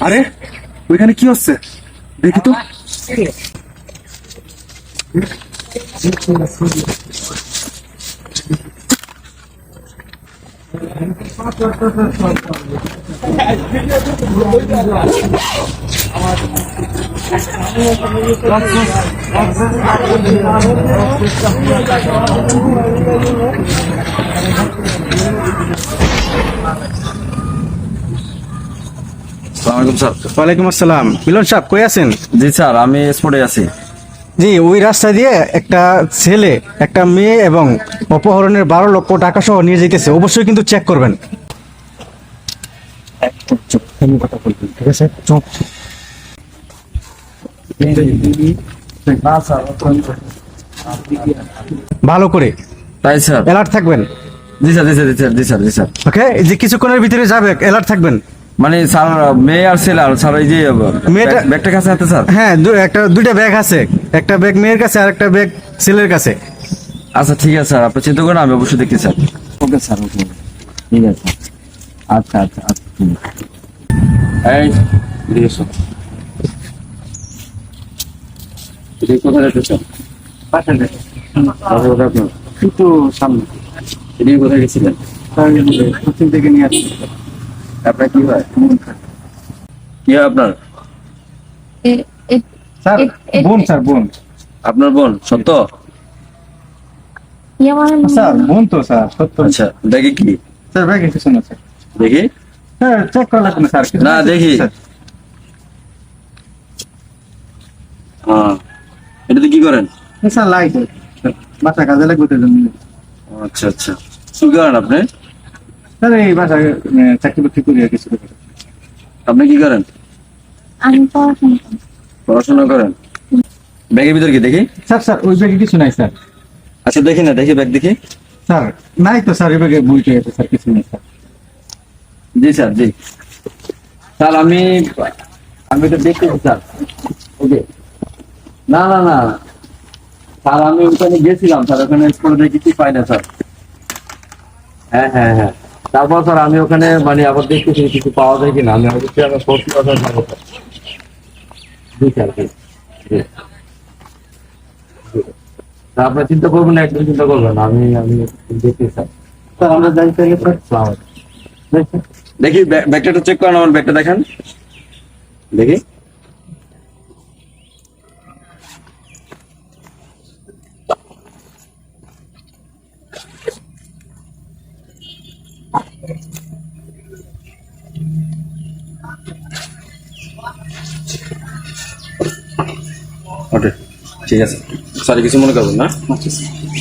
আরে ওইখানে কি হচ্ছে দেখি তো। ওয়ালাইকুম আসসালাম। মিলন সাহেব কই আছেন? জি স্যার, আমি স্পটে আছি। জি, ওই রাস্তা দিয়ে একটা ছেলে একটা মেয়ে এবং অপহরণের 12 লক্ষ টাকা সহ নিয়ে যেতেছে, অবশ্যই কিন্তু চেক করবেন। ঠিক আছে, চুপ। ভালো করে তাই স্যার? অ্যালার্ট থাকবেন। জি স্যার, জি স্যার, জি স্যার, জি স্যার, জি স্যার। ওকে, যে কিছুক্ষণের ভিতরে যাবে, অ্যালার্ট থাকবেন। মানে স্যার মেয়ে আর ছেলে আর স্যার এই যে মেয়েটা ব্যাগটা কাছে হাতে স্যার। হ্যাঁ, দুইটা ব্যাগ আছে, একটা ব্যাগ মেয়ের কাছে আর একটা ব্যাগ ছেলের কাছে। আচ্ছা ঠিক আছে স্যার, আপনি চিন্তা করেন, আমি অবশ্যই দেখি স্যার। ওকে স্যার, ওকে, ঠিক আছে। আচ্ছা আচ্ছা আচ্ছা, ঠিক আছে। এই এদিকে এসো। এটা কোথায় রেখেছেন? একটু সামনে। এদিকে কোথায় গেছিলেন? কোচিং থেকে নিয়ে আসছি। আপনার কি হয়? কি হয় আপনার? স্যার বোন, স্যার বোন। আপনার বোন? সত্য? স্যার বোন তো স্যার, সত্য। আচ্ছা, দেখি কি? স্যার ব্যাগে কিছু না স্যার। দেখি। হ্যাঁ, চেক করা লাগবে না স্যার। না, দেখি। হ্যাঁ, এটাতে কি করেন? স্যার লাইট বাসা কাজে লাগবে তো জন্য। আচ্ছা আচ্ছা, কি করেন আপনি? স্যার এই বাসায় চাকরি বাকরি করি আর কিছু করি। আপনি কি করেন? আমি পড়াশোনা করি। পড়াশোনা করেন? ব্যাগের ভিতর কি দেখি? স্যার স্যার ওই ব্যাগে কিছু নাই স্যার। আচ্ছা দেখি না, দেখি ব্যাগ দেখি। স্যার নাই তো স্যার, এই ব্যাগে বই টই আছে স্যার, কিছু নেই স্যার। জি স্যার, জি স্যার, আমি এটা দেখতেছি স্যার। ওকে, না না না স্যার, আমি ওখানে গেছিলাম স্যার, ওখানে স্কুলে কিছু পাই না স্যার। হ্যাঁ হ্যাঁ হ্যাঁ, তারপর স্যার আমি ওখানে মানে আবার দেখতেছি কিছু পাওয়া যায় কিনা, আমি অবশ্যই আমার সত্যি কথা জানবো স্যার। জি স্যার, জি জি। স্যার আপনার চিন্তা করবেন না, একদম চিন্তা করবেন না, আমি দেখি স্যার। স্যার আমরা যাই তাহলে স্যার। দেখি ব্যাগটা একটু চেক করেন, আমার ব্যাগটা দেখান দেখি। ওকে, ঠিক আছে স্যার, কিছু মনে করবেন না।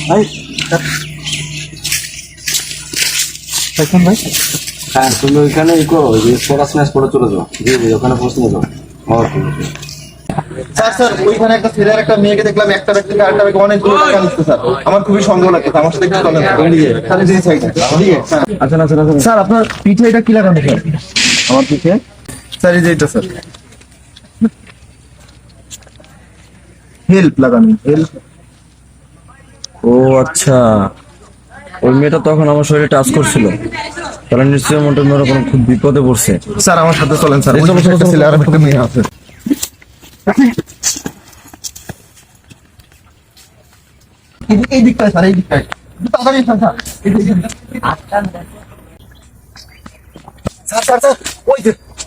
ভাই হ্যাঁ, তুমি ওইখানে পড়াশোনা করে চলে যাও। জি জি, ওখানে পৌঁছে যাও। ওকে। স্যার স্যার ওইখানে একটা ছেলে আর একটা মেয়েকে দেখলাম, একটা ব্যক্তি আরেকটা ব্যক্তি অনেকগুলো টাকা নিচ্ছে স্যার। আমার খুবই সন্দেহ লাগছে, আমার সাথে একটু চলেন স্যার। জি স্যার। আচ্ছা আচ্ছা আচ্ছা। স্যার আপনার পিঠে এটা কি লাগানো স্যার? আমার পিঠে? স্যার এই যে এটা স্যার, হেল্প লাগানো, হেল্প। ও আচ্ছা, ওই মেয়েটা তখন আমার শরীরে টাচ করছিল, তাহলে নিশ্চয়ই মোটে মেয়ের কোনো খুব বিপদে পড়ছে। স্যার আমার সাথে চলেন স্যার, এই চলো, চলো, একটা চলো, ছেলে আর চলো। একটা মেয়ে আছে। এই দিকটায় স্যার, এই দিকটায় তাড়াতাড়ি স্যার। স্যার স্যার স্যার,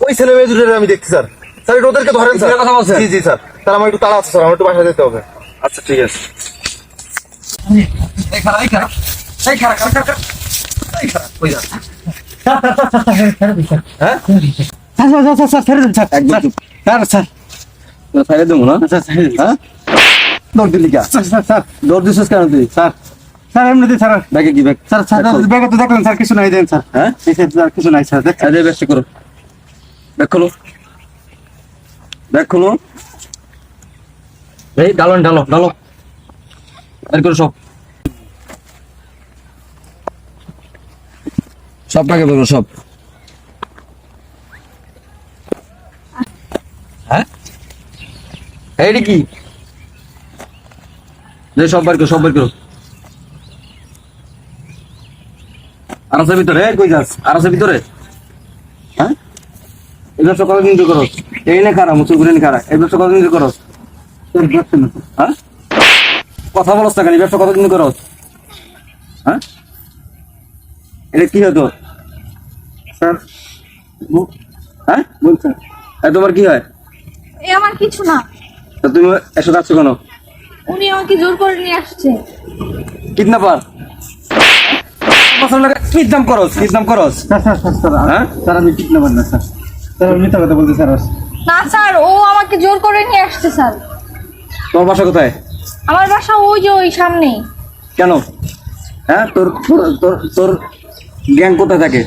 ওই ছেলে মেয়ে দুটোরে আমি দেখছি স্যার। স্যার একটু ওদেরকে ধরেন স্যার। কথা বলছেন? জি জি স্যার। স্যার আমার একটু তাড়া আছে স্যার, আমার একটু বাসায় যেতে হবে। আচ্ছা ঠিক আছে। ছাইড়ে দেবো না? হ্যাঁ, দৌড় দিলি কা? দৌড় দিছিস কেন তুই? স্যার স্যার এমনিতে স্যার। ব্যাগে কি ব্যাগ? স্যার স্যার ব্যাগে তো দেখলেন স্যার, কিছু নাই দেন স্যার। হ্যাঁ, স্যার কিছু নাই স্যার, দেখছেন? এই যে ব্যাগটা করো, ব্যাগ খোলো, ব্যাগ খোলো। এই ডালো ডালো ডালো, বের করো সব, সব টাকা বের করো সব। হ্যাঁ, এইটা কি? যে সব বার করো, সব বার করো। আর আছে ভিতরে, কই যাস? আর আছে ভিতরে? হ্যাঁ? এই ব্যবসা কতদিন ধরে করো? এই নে খারাপ, মুসুর গুলি খারাপ। এই ব্যবসা কতদিন ধরে করো? হ্যাঁ? কথা বলছ না কেন? এই ব্যবসা কতদিন করো? হ্যাঁ? এটা কি হতো? স্যার হ্যাঁ? বলছেন তোমার কি হয়? এ আমার কিছু না, তা তুমি এসে যাচ্ছ কেন? উনি আমাকে জোর করে নিয়ে আসছে। কিডন্যাপার? কিডন্যাপ করস, কিডন্যাপ করস। স্যার স্যার স্যার স্যার হ্যাঁ? স্যার আমি ঠিক নেবেন না স্যার। স্যার আমি মিথ্যা কথা বলতে স্যার। না স্যার, ও আমাকে জোর করে নিয়ে আসছে স্যার। তোমার বাসা কোথায়? আমার বাসা ওই যে ওই সামনেই। কেন? হ্যাঁ, তোর তোর তোর তোর গ্যাং কোথায় থাকে?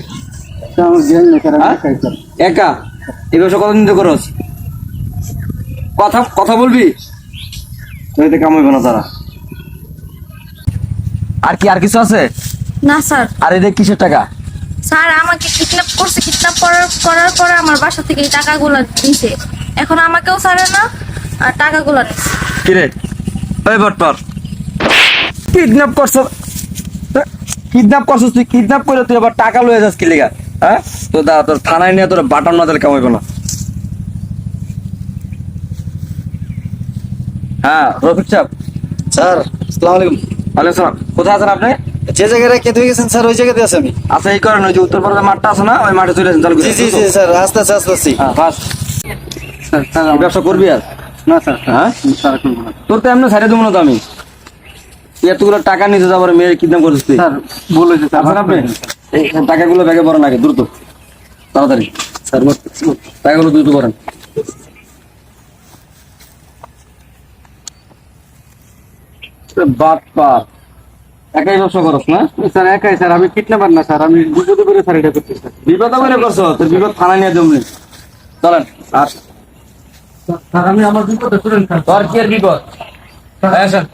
স্যার আমার জ্ঞান নেই স্যার, আমি হ্যাঁ? একাই স্যার। একা? এই ব্যবসা কতদিন ধরে করস? কথা কথা বলবি? এতে কাম হইব না তারা। আর কি, আর কিছু আছে? না স্যার। আর এদের কিসের টাকা? স্যার আমাকে কিডন্যাপ করছে, কিডন্যাপ করার পরে আমার বাসা থেকে এই টাকাগুলো দিছে। এখন আমাকেও ছাড়ে না আর টাকাগুলো নিচ্ছে। কিরে ওই বটপর, কিডন্যাপ করছ, কিডন্যাপ করছিস তুই? কিডন্যাপ করে তুই আবার টাকা লয়ে যাস কি লেগা? হ্যাঁ, তো দা তোর থানায় নিয়ে তোর বাটার না দিলে কামাইব না। হ্যাঁ রফিক সাহেব। স্যার আসসালামু আলাইকুম। ওয়ালাইকুম সালাম। কোথায় আছেন আপনি? যে জায়গায় রেখে দিয়ে গেছেন স্যার ওই জায়গাতে আছি আমি। আচ্ছা এই করেন, ওই যে উত্তর পাড়ার মাঠটা আছে না, ওই মাঠে চলে আসেন। চালু করে জি জি জি স্যার, আস্তে আস্তে আস্তে আস্তে। হ্যাঁ বাস। স্যার স্যার এই ব্যবসা করবি আর? না স্যার হ্যাঁ, স্যার করবো না তোর তো এমনি ছাড়ে দেবো না তো আমি। তুই এতগুলো টাকা নিতে যাবার মেয়ের কিডন্যাপ করছিস তুই। স্যার। ভুল হয়েছে স্যার। আছেন আপনি? এই টাকাগুলো ব্যাগে ভরেন আগে, দ্রুত তাড়াতাড়ি। স্যার টাকাগুলো দ্রুত করেন। বাপ বাপ, একাই ব্যবসা করস না? স্যার একাই স্যার, আমি কিডন্যাপার না স্যার, আমি বিপদে করে স্যার এটা করছি স্যার। বিপদ করে করছো, তোর বিপদ থানায় নিয়ে জমলি। চলেন আর স্যার আমি আমার বিপদে স্টুডেন্ট স্যার। তোর কি আর বিপদ? আসেন।